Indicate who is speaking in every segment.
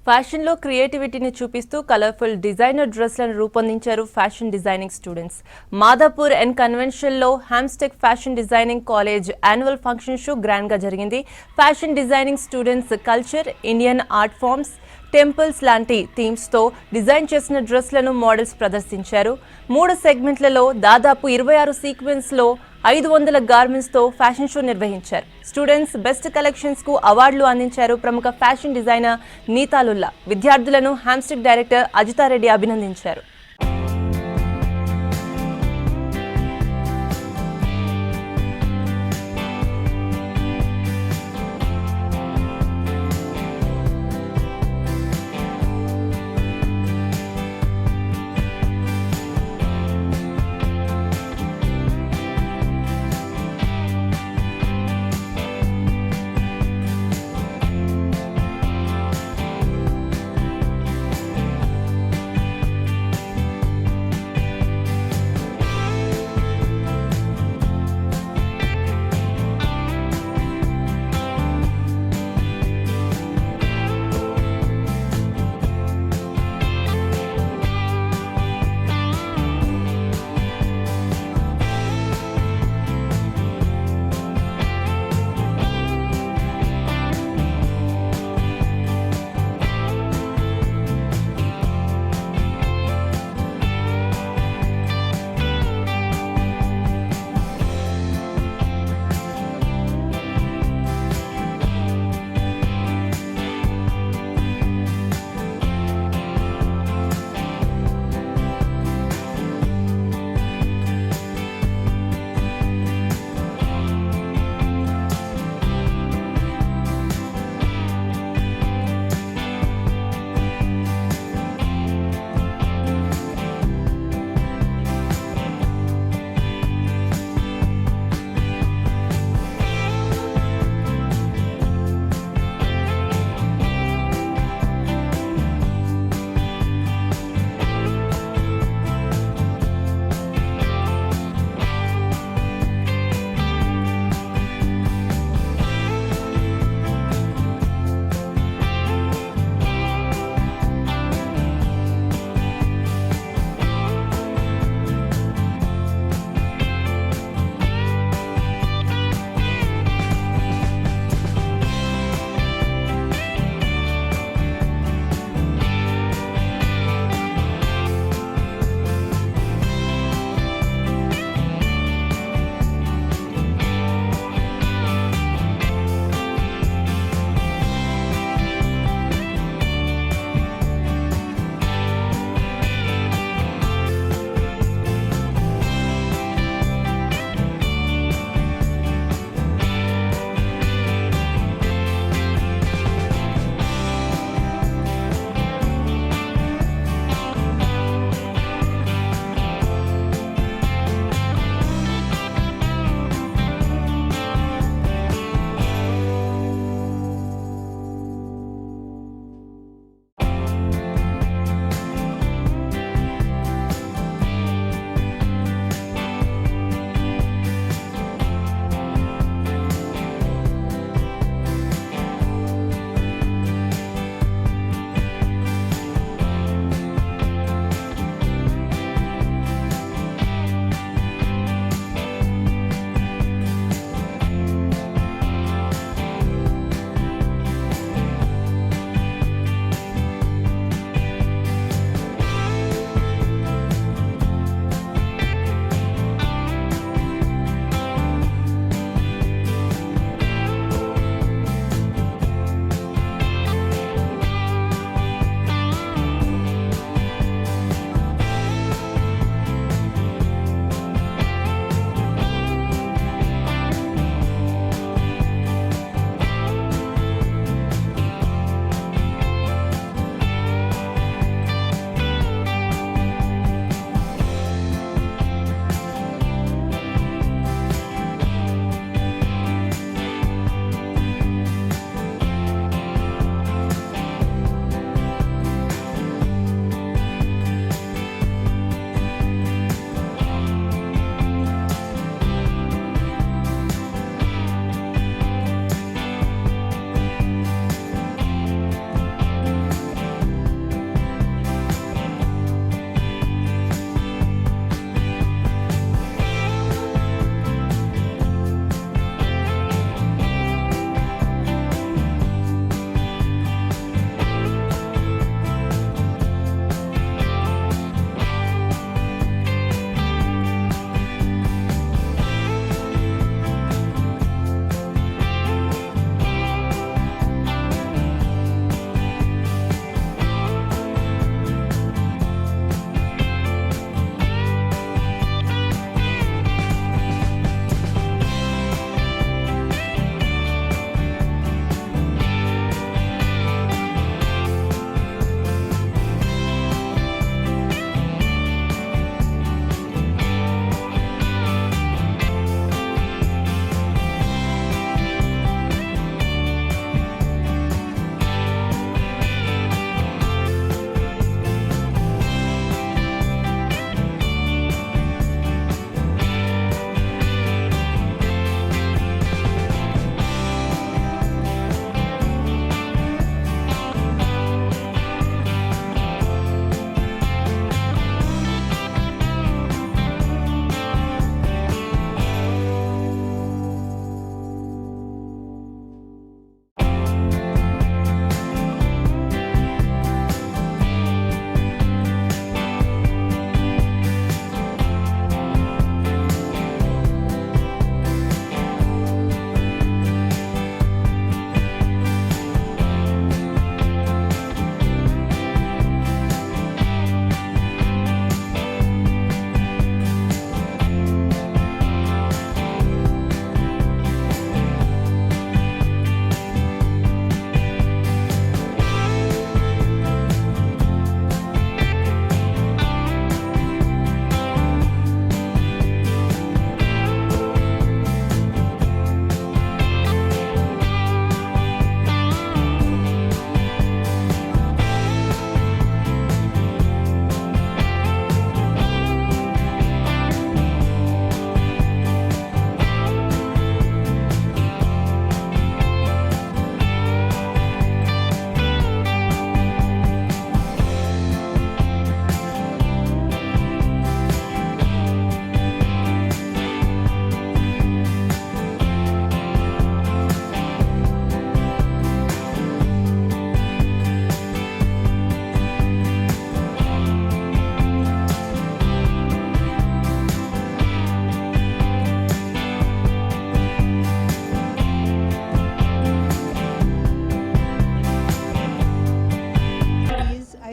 Speaker 1: Fashion లో క్రియేటివిటీని చూపిస్తూ colourful designer డ్రెస్లను రూపొందించారు fashion designing students. Madhapur N convention లో Hamstech fashion designing college annual function show grand గా జరిగింది. Fashion designing students culture, Indian art forms, temples లాంటి థీమ్స్ తో డిజైన్ చేసిన డ్రెస్లను మోడల్స్ ప్రదర్శించారు. 3 సెగ్మెంట్లలో దాదాపు 26 సీక్వెన్స్ లో 500 గార్మెంట్స్ తో ఫ్యాషన్ షో నిర్వహించారు. స్టూడెంట్స్ బెస్ట్ కలెక్షన్స్ కు అవార్డులు అందించారు. ప్రముఖ ఫ్యాషన్ డిజైనర్ నీతాలుల్లా విద్యార్థులను హామ్స్టెక్ డైరెక్టర్ అజితారెడ్డి అభినందించారు.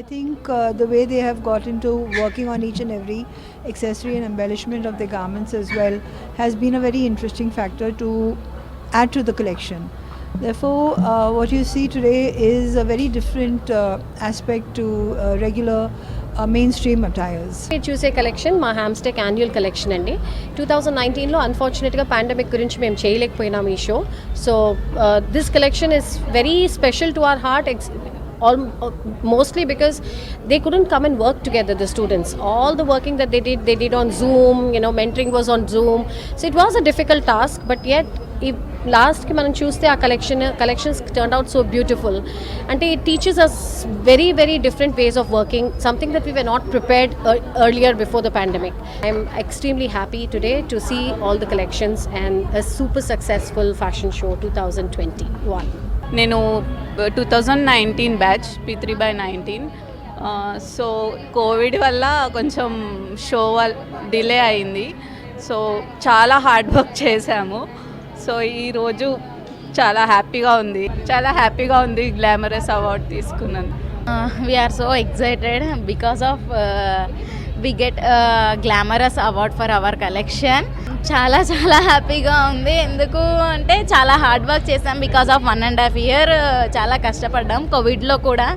Speaker 2: I think the way they have got into working on each and every accessory and embellishment of the garments as well has been a very interesting factor to add to the collection. Therefore, what you see today is a very different aspect to regular mainstream attires.
Speaker 3: మీరు చూసే collection మా Hamstech annual collection అండి 2019లో అన్ఫార్చునేట్గా pandemic గురించి మేము చేయలేకపోయినాం ఈ show so this collection is very special to our heart mostly because they couldn't come and work together, the students. All the working that they did on Zoom, mentoring was on Zoom, so it was a difficult task, but yet last ki manam chuste aa collections turned out so beautiful and it teaches us very very different ways of working, something that we were not prepared earlier before the pandemic. I am extremely happy today to see all the collections and a super successful fashion show 2021.
Speaker 4: నేను 2019 batch P3/19 so Covid వల్ల కొంచెం show delay అయింది so చాలా hard work చేశాము so ఈరోజు చాలా హ్యాపీగా ఉంది గ్లామరస్ అవార్డ్ తీసుకున్నాను.
Speaker 5: We are so excited because of we get a glamorous award for our collection. చాలా హ్యాపీగా ఉంది. ఎందుకు అంటే చాలా హార్డ్ వర్క్ చేసాం. బికాస్ ఆఫ్ 1.5 year చాలా కష్టపడ్డాం కోవిడ్లో కూడా.